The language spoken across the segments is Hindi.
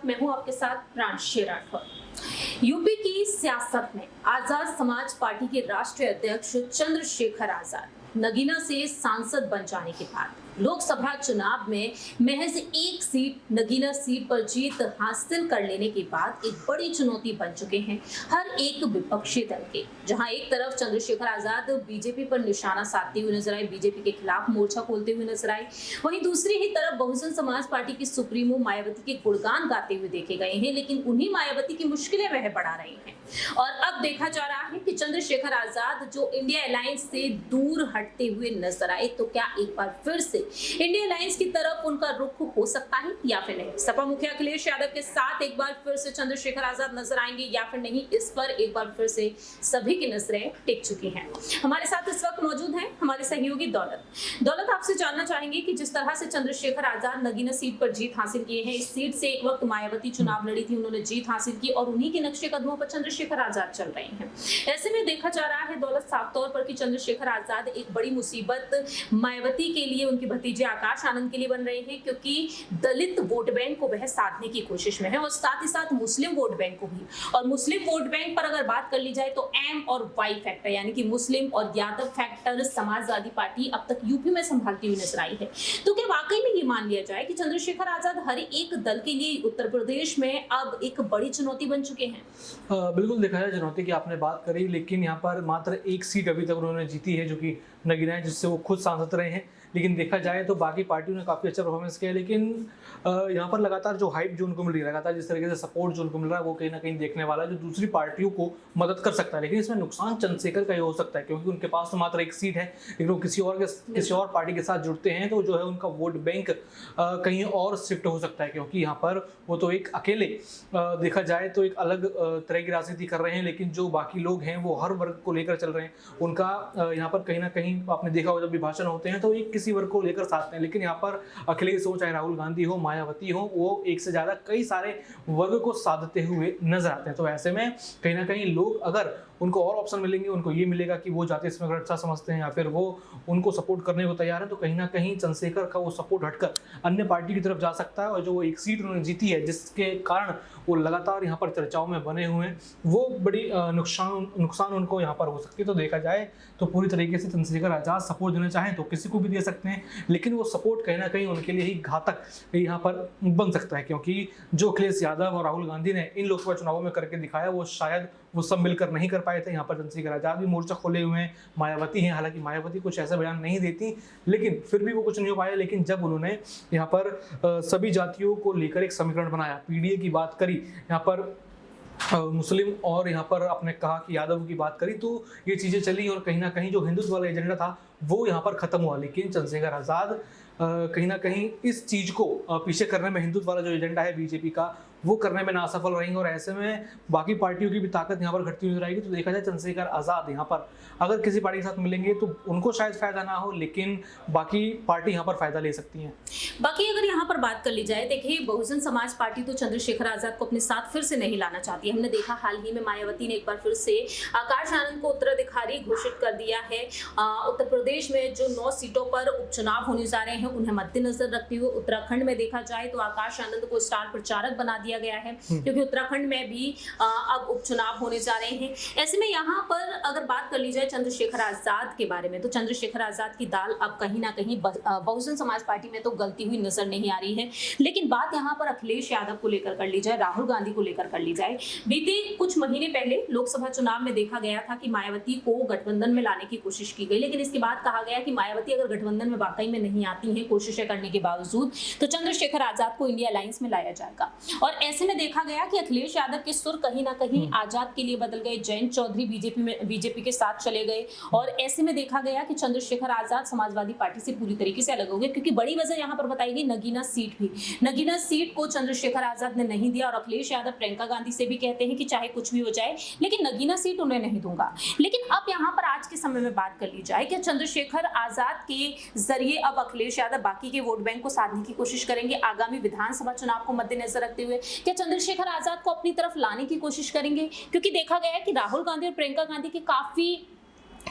साथ मैं हूं आपके साथ प्रांशी राठौर। यूपी की सियासत में आजाद समाज पार्टी के राष्ट्रीय अध्यक्ष चंद्रशेखर आजाद नगीना से सांसद बन जाने के बाद लोकसभा चुनाव में महज एक सीट नगीना सीट पर जीत हासिल कर लेने के बाद एक बड़ी चुनौती बन चुके हैं हर एक विपक्षी दल के। जहां एक तरफ चंद्रशेखर आजाद बीजेपी पर निशाना साधते हुए नजर आए, बीजेपी के खिलाफ मोर्चा खोलते हुए नजर आए, वहीं दूसरी ही तरफ बहुजन समाज पार्टी की सुप्रीमो मायावती के गुणगान गाते हुए देखे गए हैं, लेकिन उन्हीं मायावती की मुश्किलें वह बढ़ा रही हैं। और अब देखा जा रहा है कि चंद्रशेखर आजाद जो इंडिया अलायंस से दूर हटते हुए नजर आए, तो क्या एक बार फिर से इंडिया अलायंस की तरफ उनका रुख हो सकता है या फिर नहीं? सपा मुखिया अखिलेश यादव के साथ एक बार फिर से चंद्रशेखर आजाद नजर आएंगे या फिर नहीं, इस पर एक बार फिर से सभी की नजरें टिक चुकी हैं। हमारे साथ इस वक्त मौजूद हैं हमारे सहयोगी दौलत। आपसे जानना चाहेंगे कि जिस तरह से चंद्रशेखर आजाद नगीना सीट पर जीत हासिल किए हैं, इस सीट से एक वक्त मायावती चुनाव लड़ी थी, उन्होंने जीत हासिल की और उन्हीं के नक्शे कदमों पर चंद्रशेखर आजाद चल रहे हैं। ऐसे में देखा जा रहा है दौलत साफ तौर पर कि चंद्रशेखर आजाद एक बड़ी मुसीबत मायावती के लिए, उनके भतीजे आकाश आनंद के लिए बन रहे हैं, क्योंकि दलित वोट बैंक को वह साधने की कोशिश में है और साथ ही साथ मुस्लिम वोट बैंक को भी। और मुस्लिम वोट बैंक पर अगर बात कर ली जाए तो एम और वाई फैक्टर यानी कि मुस्लिम और यादव फैक्टर समाजवादी पार्टी अब तक यूपी में संभालती हुई नजर आई है। तो क्या वाकई में ये मान लिया जाए कि चंद्रशेखर आजाद हर एक दल के लिए उत्तर प्रदेश में अब एक बड़ी चुनौती बन चुके हैं? बिल्कुल देखा जाए चुनौती की आपने बात करी, लेकिन यहाँ पर मात्र एक सीट अभी तक उन्होंने जीती है जो कि नगीना है, जिससे वो खुद सांसद रहे हैं। लेकिन देखा जाए तो बाकी पार्टियों ने काफ़ी अच्छा परफॉर्मेंस किया है, लेकिन यहाँ पर लगातार जो हाइप जो उनको मिल रही है, लगातार जिस तरीके से सपोर्ट जो उनको मिल रहा है, वो कहीं ना कहीं देखने वाला है जो दूसरी पार्टियों को मदद कर सकता है। लेकिन इसमें नुकसान चंद्रशेखर का ही हो सकता है, क्योंकि उनके पास तो मात्र एक सीट है, लेकिन वो किसी और पार्टी के साथ जुड़ते हैं तो जो है उनका वोट बैंक कहीं और शिफ्ट हो सकता है, क्योंकि यहाँ पर वो तो एक अकेले देखा जाए तो एक अलग तरह की राजनीति कर रहे हैं, लेकिन जो बाकी लोग हैं वो हर वर्ग को लेकर चल रहे हैं। उनका यहाँ पर कहीं ना कहीं आपने देखा हो, जब भी भाषण होते हैं तो एक किसी वर्ग को लेकर साधते हैं, लेकिन यहाँ पर अखिलेश हो, चाहे राहुल गांधी हो, मायावती हो, वो एक से ज्यादा कई सारे वर्ग को साधते हुए नजर आते हैं। तो ऐसे में कहीं ना कहीं लोग अगर उनको और ऑप्शन मिलेंगे, उनको ये मिलेगा कि वो जाति इसमें अच्छा समझते हैं या फिर वो उनको सपोर्ट करने को तैयार है, तो कहीं ना कहीं चंद्रशेखर का वो सपोर्ट हटकर अन्य पार्टी की तरफ जा सकता है। और जो वो एक सीट उन्होंने जीती है, जिसके कारण वो लगातार यहाँ पर चर्चाओं में बने हुए हैं, वो बड़ी नुकसान उनको यहाँ पर हो सकती है। तो देखा जाए तो पूरी तरीके से चंद्रशेखर आजाद सपोर्ट देना चाहें तो किसी को भी दे सकते हैं, लेकिन वो सपोर्ट कहीं ना कहीं उनके लिए ही घातक यहाँ पर बन सकता है, क्योंकि जो अखिलेश यादव और राहुल गांधी ने इन लोकसभा चुनावों में करके दिखाया वो शायद वो सब मिलकर नहीं कर पाए थे। यहाँ पर चंद्रशेखर आजाद भी मोर्चा खोले हुए हैं, मायावती हैं, हालांकि मायावती कुछ ऐसा बयान नहीं देती, लेकिन फिर भी वो कुछ नहीं हो पाया। लेकिन जब उन्होंने यहाँ पर सभी जातियों को लेकर एक समीकरण बनाया, पीडीए की बात करी, यहाँ पर मुस्लिम और यहाँ पर आपने कहा कि यादव की बात करी, तो ये चीज़ें चली और कहीं ना कहीं जो हिंदुत्व वाला एजेंडा था वो यहाँ पर खत्म हुआ। लेकिन चंद्रशेखर आजाद कहीं ना कहीं इस चीज को पीछे करने में, हिंदुत्व वाला जो एजेंडा है बीजेपी का, वो करने में नासफल रहेंगे और ऐसे में बाकी पार्टियों की भी ताकत यहाँ पर घटती नजर आएगी। तो देखा जाए चंद्रशेखर आजाद यहाँ पर अगर किसी पार्टी के साथ मिलेंगे तो उनको शायद फायदा ना हो, लेकिन बाकी पार्टी यहाँ पर फायदा ले सकती है। बाकी अगर यहाँ पर बात कर ली जाए, देखिए बहुजन समाज पार्टी तो चंद्रशेखर आजाद को अपने साथ फिर से नहीं लाना चाहती है। हमने देखा हाल ही में मायावती ने एक बार फिर से आकाश आनंद को उत्तराधिकारी घोषित कर दिया है। उत्तर प्रदेश में जो 9 सीटों पर उपचुनाव होने जा रहे हैं उन्हें मद्देनजर रखते हुए उत्तराखंड में देखा जाए तो आकाश आनंद को स्टार प्रचारक बना दिया गया है, क्योंकि उत्तराखंड में भी अब उपचुनाव होने जा रहे हैं। ऐसे में यहाँ पर अगर बात कर ली जाए चंद्रशेखर आजाद के बारे में, तो चंद्रशेखर आजाद की दाल अब कहीं ना कहीं बहुजन समाज पार्टी में तो गलती हुई नजर नहीं आ रही है। लेकिन बात यहाँ पर अखिलेश यादव को लेकर कर ली जाए, राहुल गांधी को लेकर कर ली जाए, बीते कुछ महीने पहले लोकसभा चुनाव में देखा गया था कि मायावती को गठबंधन में लाने की कोशिश की गई, लेकिन इसके बाद कहा गया कि मायावती अगर गठबंधन में वाकई में नहीं आती है कोशिशें करने के बावजूद, तो चंद्रशेखर आजाद को इंडिया अलायंस में लाया जाएगा। और ऐसे में देखा गया कि अखिलेश यादव के सुर कहीं ना कहीं आजाद के लिए बदल गए, जयंत चौधरी बीजेपी के साथ चले गए और ऐसे में देखा गया कि चंद्रशेखर आजाद समाजवादी पार्टी से पूरी तरीके से अलग हो गए, क्योंकि बड़ी वजह यहाँ पर बताई गई नगीना सीट भी। नगीना सीट को चंद्रशेखर आजाद ने नहीं दिया और अखिलेश यादव प्रियंका गांधी से भी कहते हैं कि चाहे कुछ भी हो जाए लेकिन नगीना सीट उन्हें नहीं दूंगा। लेकिन अब यहाँ पर आज के समय में बात कर ली जाए, क्या चंद्रशेखर आजाद के जरिए अब अखिलेश यादव बाकी के वोट बैंक को साधने की कोशिश करेंगे आगामी विधानसभा चुनाव को मद्देनजर रखते हुए? क्या चंद्रशेखर आजाद को अपनी तरफ लाने की कोशिश करेंगे? क्योंकि देखा गया है कि राहुल गांधी और प्रियंका गांधी के काफी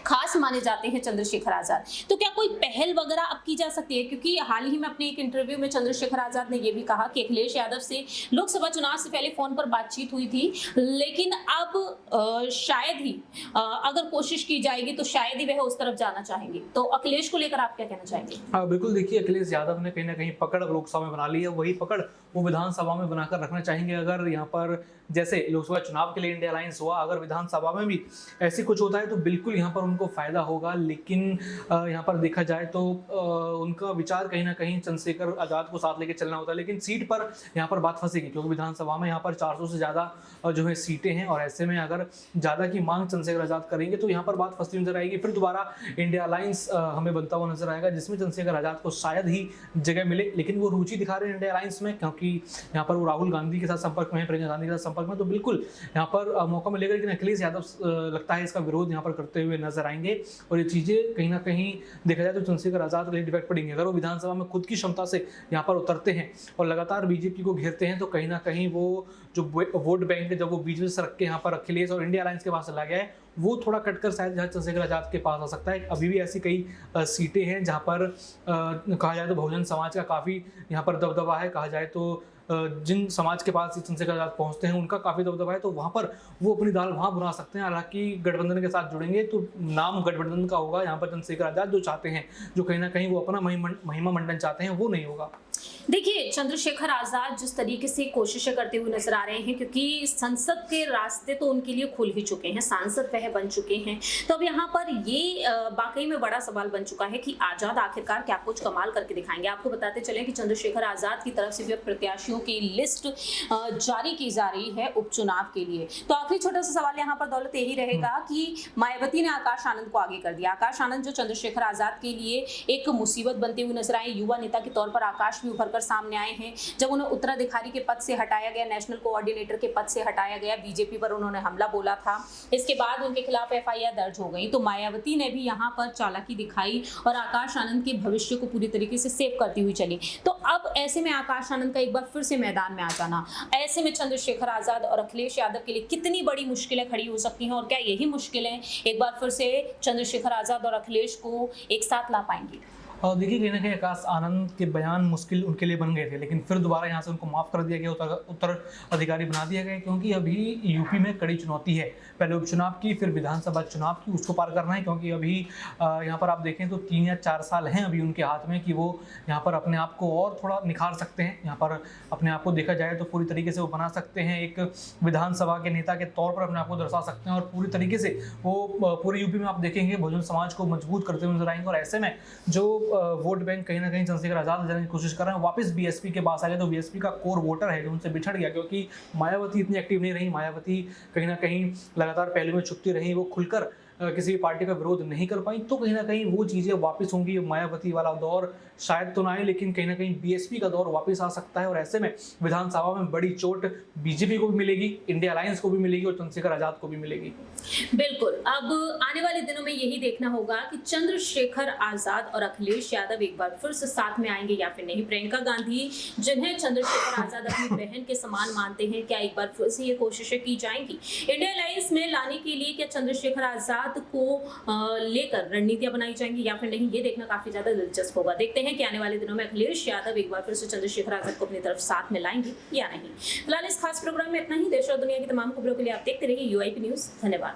खास माने जाते हैं चंद्रशेखर आजाद। तो क्या कोई पहल वगैरह अब की जा सकती है? क्योंकि हाल ही में अपने एक इंटरव्यू में चंद्रशेखर आजाद ने यह भी कहा कि अखिलेश यादव से लोकसभा चुनाव से पहले फोन पर बातचीत हुई थी, लेकिन अब शायद ही अगर कोशिश की जाएगी तो शायद ही वह उस तरफ जाना चाहेंगे। तो अखिलेश को लेकर आप क्या कहना चाहेंगे? हाँ बिल्कुल, देखिए अखिलेश यादव ने कहीं ना कहीं पकड़ लोकसभा में बना ली है, वही पकड़ वो विधानसभा में बनाकर रखना चाहेंगे। अगर यहाँ पर जैसे लोकसभा चुनाव के लिए इंडिया अलायंस हुआ, अगर विधानसभा में भी ऐसी कुछ होता है तो बिल्कुल यहाँ पर उनको फायदा होगा। लेकिन यहाँ पर देखा जाए तो उनका विचार कहीं ना कहीं चंद्रशेखर आजाद को साथ लेके चलना होता है, लेकिन सीट पर यहाँ पर बात फंसेगी क्योंकि विधानसभा में यहाँ पर 400 से ज़्यादा जो है सीटें हैं, और ऐसे में अगर ज़्यादा की मांग चंद्रशेखर आजाद करेंगे तो यहाँ पर बात फंसती नजर आएगी। फिर दोबारा इंडिया अलायंस हमें बनता हुआ नजर आएगा, जिसमें चंद्रशेखर आजाद को शायद ही जगह मिले। लेकिन वो रुचि दिखा रहे हैं इंडिया अलायंस में, क्योंकि यहाँ पर वो राहुल गांधी के साथ संपर्क में है, प्रियंका गांधी के साथ संपर्क में, तो बिल्कुल यहाँ पर मौका मिलेगा। लेकिन अखिलेश यादव लगता है इसका विरोध यहाँ पर करते हुए नजर आएंगे, और ये चीजें कहीं ना कहीं देखा जाए तो चंद्रशेखर आजाद के लिए डिफेक्ट पड़ेंगे। अगर वो विधानसभा में खुद की क्षमता से यहाँ पर उतरते हैं और लगातार बीजेपी को घेरते हैं तो कहीं ना कहीं वो जो वोट बैंक है, जब वो बीच में से रख के यहाँ पर अखिलेश और इंडिया अलायंस के पास चला गया है, वो थोड़ा कटकर शायद जहाँ चंद्रशेखर आजाद के पास आ सकता है। अभी भी ऐसी कई सीटें हैं जहाँ पर कहा जाए तो बहुजन समाज का काफ़ी यहाँ पर दबदबा है। कहा जाए तो जिन समाज के पास चंद्रशेखर आजाद पहुंचते हैं उनका काफ़ी दबदबा है, तो वहाँ पर वो अपनी दाल वहाँ बुना सकते हैं। हालांकि गठबंधन के साथ जुड़ेंगे तो नाम गठबंधन का होगा, यहाँ पर चंद्रशेखर आजाद जो चाहते हैं, जो कहीं ना कहीं वो अपना महिमा मंडन चाहते हैं, वो नहीं होगा। देखिए, चंद्रशेखर आजाद जिस तरीके से कोशिशें करते हुए नजर आ रहे हैं, क्योंकि संसद के रास्ते तो उनके लिए खुल ही चुके हैं, सांसद वह बन चुके हैं, तो अब यहाँ पर ये वाकई में बड़ा सवाल बन चुका है कि आजाद आखिरकार क्या कुछ कमाल करके दिखाएंगे। आपको बताते चलें कि चंद्रशेखर आजाद की तरफ से भी प्रत्याशियों की लिस्ट जारी की जा रही है उपचुनाव के लिए। तो आखिरी छोटा सा सवाल यहाँ पर दौलत यही रहेगा कि मायावती ने आकाश आनंद को आगे कर दिया। आकाश आनंद जो चंद्रशेखर आजाद के लिए एक मुसीबत बनते हुए नजर आए, युवा नेता के तौर पर आकाश भी उभर कर सामने आए हैं। जब उन्हें उत्तराधिकारी के पद से हटाया गया, नेशनल कोऑर्डिनेटर के पद से हटाया गया, बीजेपी पर उन्होंने हमला बोला था, इसके बाद उनके खिलाफ एफआईआर दर्ज हो गई। तो मायावती ने भी यहाँ पर चालाकी दिखाई और आकाश आनंद के भविष्य को पूरी तरीके से सेव करती हुई चली। तो अब ऐसे में आकाश आनंद का एक बार फिर से मैदान में आ जाना, ऐसे में चंद्रशेखर आजाद और अखिलेश यादव के लिए कितनी बड़ी मुश्किलें खड़ी हो सकती हैं, और क्या यही मुश्किलें एक बार फिर से चंद्रशेखर आजाद और अखिलेश को एक साथ ला पाएंगी? और देखिए कहीं ना कहीं आकाश आनंद के बयान मुश्किल उनके लिए बन गए थे, लेकिन फिर दोबारा यहाँ से उनको माफ़ कर दिया गया, उत्तर अधिकारी बना दिया गया, क्योंकि अभी यूपी में कड़ी चुनौती है, पहले उपचुनाव की फिर विधानसभा चुनाव की, उसको पार करना है। क्योंकि अभी यहाँ पर आप देखें तो 3 या 4 साल हैं अभी उनके हाथ में कि वो यहाँ पर अपने आप को और थोड़ा निखार सकते हैं। यहाँ पर अपने आप को देखा जाए तो पूरी तरीके से वो बना सकते हैं, एक विधानसभा के नेता के तौर पर अपने आप को दर्शा सकते हैं, और पूरी तरीके से वो पूरे यूपी में आप देखेंगे बहुजन समाज को मजबूत करते हुए नजर आएंगे। और ऐसे में जो वोट बैंक कहीं ना कहीं चंद्रशेखर आजाद जाने की कोशिश कर रहे हैं, वापस बीएसपी के पास आ गए, तो बीएसपी का कोर वोटर है जो उनसे बिछड़ गया, क्योंकि मायावती इतनी एक्टिव नहीं रही। मायावती कहीं ना कहीं लगातार पहले में छुपती रही, वो खुलकर किसी भी पार्टी का विरोध नहीं कर पाई, तो कहीं ना कहीं वो चीज़ें वापस होंगी। मायावती वाला दौर शायद तो ना आए, लेकिन कहीं ना कहीं बीएसपी का दौर वापस आ सकता है, और ऐसे में विधानसभा में बड़ी चोट बीजेपी को भी मिलेगी, इंडिया अलायंस को भी मिलेगी और चंद्रशेखर आजाद को भी मिलेगी। बिल्कुल, अब आने वाले दिनों में यही देखना होगा कि चंद्रशेखर आजाद और अखिलेश यादव एक बार फिर से साथ में आएंगे या फिर नहीं। प्रियंका गांधी जिन्हें चंद्रशेखर आजाद अपनी बहन के समान मानते हैं, क्या एक बार फिर से ये कोशिशें की जाएंगी इंडिया अलायंस में लाने के लिए? क्या चंद्रशेखर आजाद को लेकर रणनीतियां बनाई जाएंगी या फिर नहीं, ये देखना काफी ज्यादा दिलचस्प होगा। देखते हैं कि आने वाले दिनों में अखिलेश यादव एक बार फिर से चंद्रशेखर आजाद को अपनी तरफ साथ में लाएंगे या नहीं। फिलहाल इस खास प्रोग्राम में इतना ही। देश और दुनिया की तमाम खबरों के लिए आप देखते रहिए UIP न्यूज़। धन्यवाद।